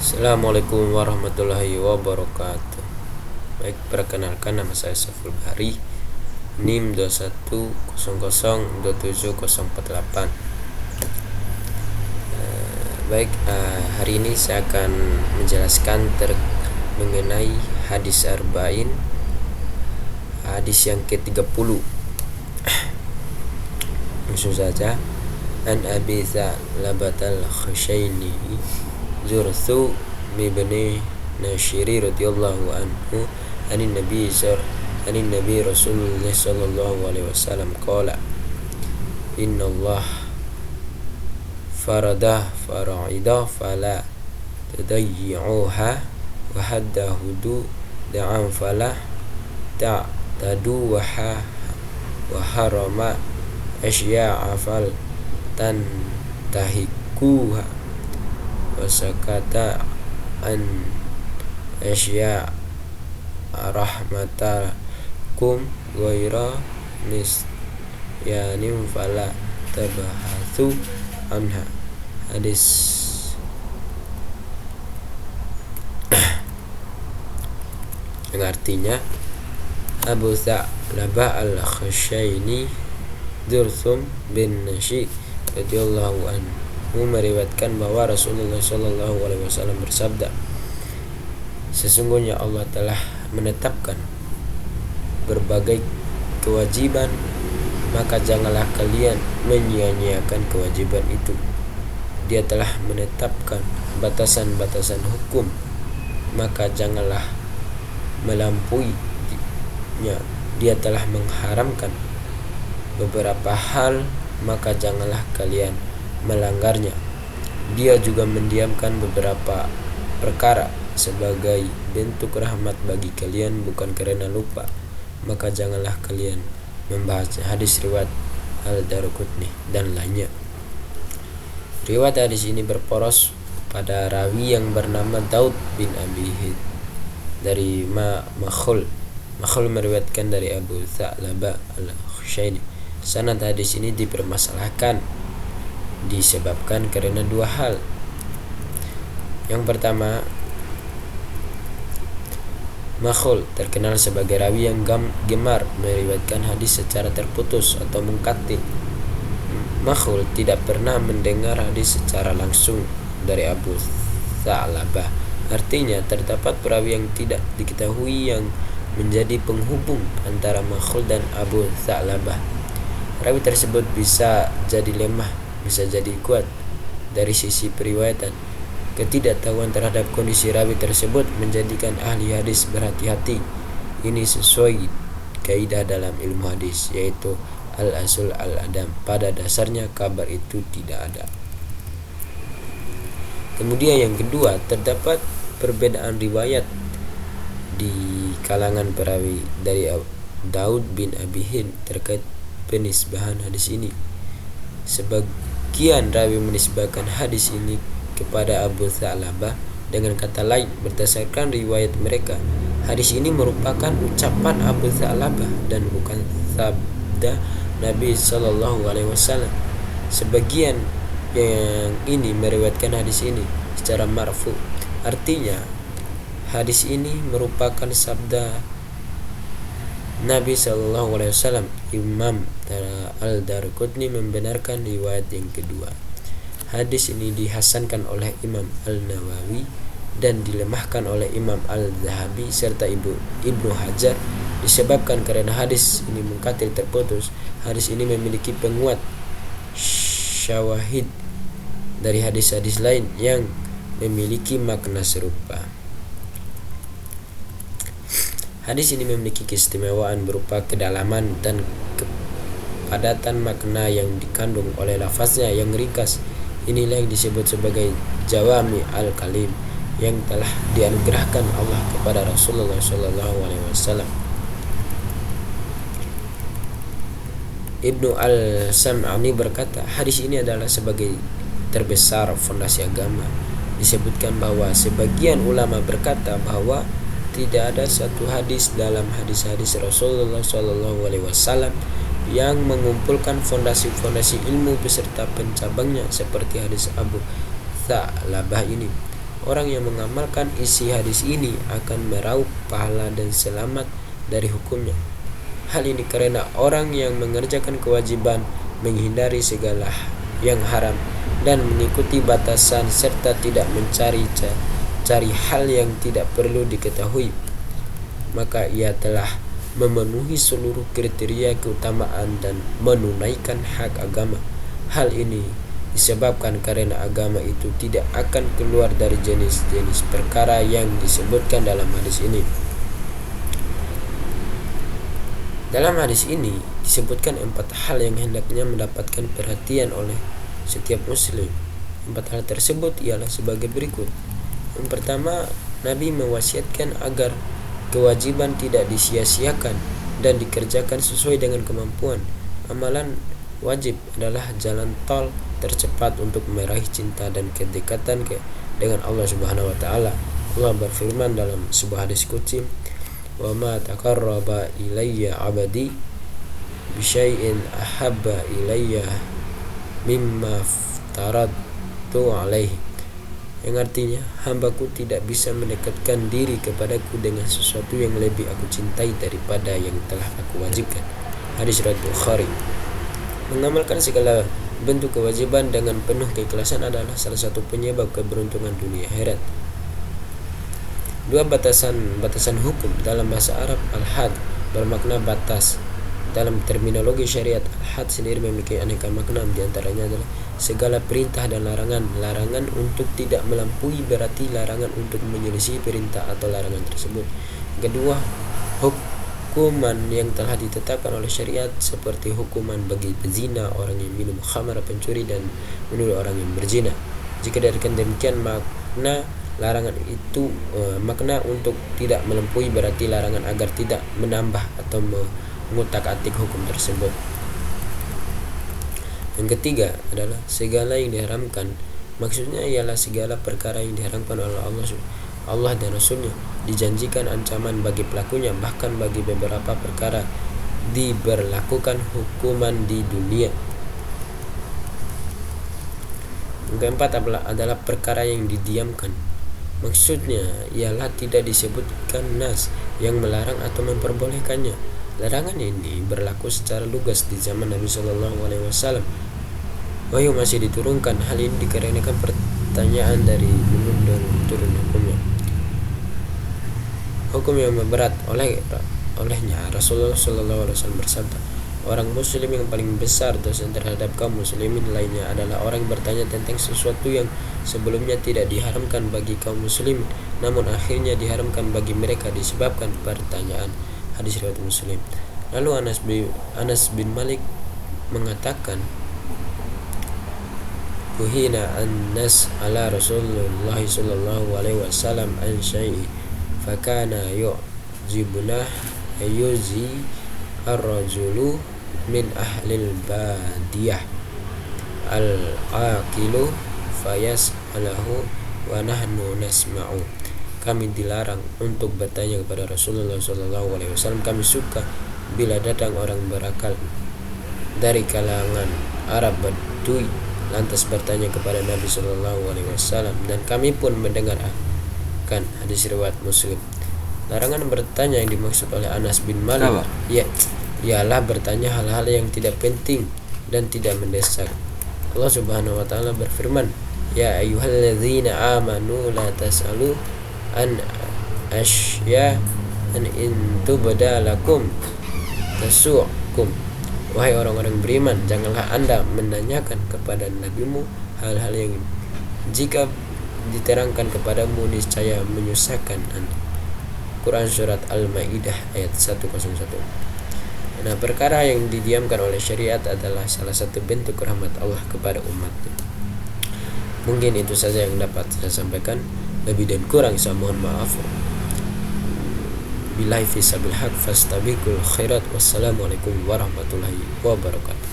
Assalamualaikum warahmatullahi wabarakatuh. Baik, perkenalkan nama saya Saful Bahri, NIM 21002748. Baik, hari ini saya akan menjelaskan mengenai hadis arba'in, hadis yang ke-30. Langsung saja. An Abi Tha'labat al-Khushaini Zurthu ibni Nashiri radhiyallahu anhu anin Nabi Rasulullah sallallahu alaihi wasallam qala inna Allah faraidah fala tadayyi'uha wa hadda da'an fala ta'tadu wa harama asya'a fal tantahikuha wasakata an asya rahmatakum ghaira nisyanim fala tabahatsu anha. Hadis yang artinya Abu Tha'labah al-Khushaini Dzurtsum bin Nashi radhiyallahu anhu meriwayatkan bahwa Rasulullah sallallahu alaihi wasallam bersabda, sesungguhnya Allah telah menetapkan berbagai kewajiban, maka janganlah kalian menyia-nyiakan kewajiban itu. Dia telah menetapkan batasan-batasan hukum, maka janganlah melampauinya. Dia telah mengharamkan beberapa hal, maka janganlah kalian melanggarnya. Dia juga mendiamkan beberapa perkara sebagai bentuk rahmat bagi kalian, bukan karena lupa, maka janganlah kalian membahasnya. Hadis riwayat Al-Darqutni dan lainnya. Riwayat hadis ini berporos pada rawi yang bernama Daud bin Abi Hind dari Makhul meriwayatkan dari Abu Tha'labah al-Khushaini. Sanad hadis ini dipermasalahkan disebabkan karena dua hal. Yang pertama, Makhul terkenal sebagai rawi yang gemar meriwayatkan hadis secara terputus atau munqati. Makhul tidak pernah mendengar hadis secara langsung dari Abu Tha'labah. Artinya terdapat perawi yang tidak diketahui yang menjadi penghubung antara Makhul dan Abu Tha'labah. Rawi tersebut bisa jadi lemah, bisa jadi kuat dari sisi periwayatan. Ketidaktahuan terhadap kondisi rawi tersebut menjadikan ahli hadis berhati-hati. Ini sesuai kaidah dalam ilmu hadis, yaitu al-asul al-adam. Pada dasarnya kabar itu tidak ada. Kemudian yang kedua, terdapat perbedaan riwayat di kalangan perawi dari Daud bin Abi Hind terkait penisbahan hadis ini. Sebagian rawi menisbahkan hadis ini kepada Abu Tha'labah dengan kata lain, berdasarkan riwayat mereka, hadis ini merupakan ucapan Abu Tha'labah dan bukan sabda Nabi sallallahu alaihi wasallam. Sebagian yang ini meriwayatkan hadis ini secara marfu, artinya hadis ini merupakan sabda Nabi sallallahu alaihi wasallam. Imam Al-Darqutni membenarkan riwayat yang kedua. Hadis ini dihasankan oleh Imam Al-Nawawi dan dilemahkan oleh Imam Al-Zahabi serta Ibnu Hajar disebabkan karena hadis ini munqati terputus. Hadis ini memiliki penguat syawahid dari hadis-hadis lain yang memiliki makna serupa. Hadis ini memiliki keistimewaan berupa kedalaman dan kepadatan makna yang dikandung oleh lafaznya yang ringkas. Inilah yang disebut sebagai jawami al-kalim yang telah dianugerahkan Allah kepada Rasulullah sallallahu alaihi wasallam. Ibnu al-Sam'ani berkata, hadis ini adalah sebagai terbesar fondasi agama. Disebutkan bahwa sebagian ulama berkata bahwa tidak ada satu hadis dalam hadis-hadis Rasulullah sallallahu alaihi wasallam yang mengumpulkan fondasi-fondasi ilmu beserta pencabangnya seperti hadis Abu Tha'labah ini. Orang yang mengamalkan isi hadis ini akan meraup pahala dan selamat dari hukumnya. Hal ini karena orang yang mengerjakan kewajiban, menghindari segala yang haram, dan mengikuti batasan serta tidak mencari hal yang tidak perlu diketahui, maka ia telah memenuhi seluruh kriteria keutamaan dan menunaikan hak agama. Hal ini disebabkan karena agama itu tidak akan keluar dari jenis-jenis perkara yang disebutkan dalam hadis ini. Dalam hadis ini disebutkan 4 hal yang hendaknya mendapatkan perhatian oleh setiap muslim. 4 hal tersebut ialah sebagai berikut. Yang pertama, Nabi mewasiatkan agar kewajiban tidak disia-siakan dan dikerjakan sesuai dengan kemampuan. Amalan wajib adalah jalan tol tercepat untuk meraih cinta dan kedekatan dengan Allah Subhanahu wa taala. Allah berfirman dalam sebuah hadis qudsi, "Wa ma taqarraba ilayya 'abdi bi syai'in ahabba ilayya mimma aftaradtu 'alaihi." Yang artinya, hambaku tidak bisa mendekatkan diri kepadaku dengan sesuatu yang lebih aku cintai daripada yang telah aku wajibkan. Hadis riwayat Bukhari. Mengamalkan segala bentuk kewajiban dengan penuh keikhlasan adalah salah satu penyebab keberuntungan dunia akhirat. 2. Batasan hukum. Dalam bahasa Arab, al-had bermakna batas. Dalam terminologi syariat, al-had sendiri memiliki aneka makna. Di antaranya adalah segala perintah dan larangan. Larangan untuk tidak melampaui berarti larangan untuk menyelisih perintah atau larangan tersebut. Kedua, hukuman yang telah ditetapkan oleh syariat seperti hukuman bagi pezina, orang yang minum khamar, pencuri, dan menuduh orang yang berzina. Jika dikatakan demikian, makna larangan itu makna untuk tidak melampaui berarti larangan agar tidak menambah atau mengutak-atik hukum tersebut. Yang ketiga adalah segala yang diharamkan. Maksudnya ialah segala perkara yang diharamkan oleh Allah dan Rasulnya. Dijanjikan ancaman bagi pelakunya, bahkan bagi beberapa perkara diberlakukan hukuman di dunia. Yang keempat adalah perkara yang didiamkan. Maksudnya ialah tidak disebutkan nas yang melarang atau memperbolehkannya. Larangan ini berlaku secara lugas di zaman Nabi Shallallahu Alaihi Wasallam. Wahyu masih diturunkan. Hal ini dikarenakan pertanyaan dari gunung dan turun hukumnya. Hukum yang berat olehnya Rasulullah Shallallahu Alaihi Wasallam bersabda, orang muslim yang paling besar dosa terhadap kaum muslimin lainnya adalah orang yang bertanya tentang sesuatu yang sebelumnya tidak diharamkan bagi kaum muslimin, namun akhirnya diharamkan bagi mereka disebabkan pertanyaan. Hadis riwayat Muslim. Lalu Anas bin Malik mengatakan, "Kuhina an-nas ala Rasulullah sallallahu alaihi wasallam an syai'i fakana yu'jibuna ayuzi ar-rajulu min ahlil badiyah al-aqilu fayas'alahu wa nahnu nasma'u." Kami dilarang untuk bertanya kepada Rasulullah SAW. Kami suka bila datang orang berakal dari kalangan Arab Badui lantas bertanya kepada Nabi SAW, dan kami pun mendengarkan. Hadis riwayat Muslim. Larangan bertanya yang dimaksud oleh Anas bin Malik ialah bertanya hal-hal yang tidak penting dan tidak mendesak. Allah Subhanahu wa taala berfirman, "Ya ayyuhalladzina amanu la tas'alu an asya an in tubda lakum tasu'kum." Wahai orang-orang beriman, janganlah Anda menanyakan kepada nabimu hal-hal yang jika diterangkan kepadamu niscaya menyusahkan Anda. Quran surat Al-Maidah ayat 101. Nah, perkara yang didiamkan oleh syariat adalah salah satu bentuk rahmat Allah kepada umatnya. Mungkin itu saja yang dapat saya sampaikan. Lebih dan kurang saya mohon maaf. Billahi fi sabil haq fastabiqul khairat. Wassalamualaikum warahmatullahi wabarakatuh.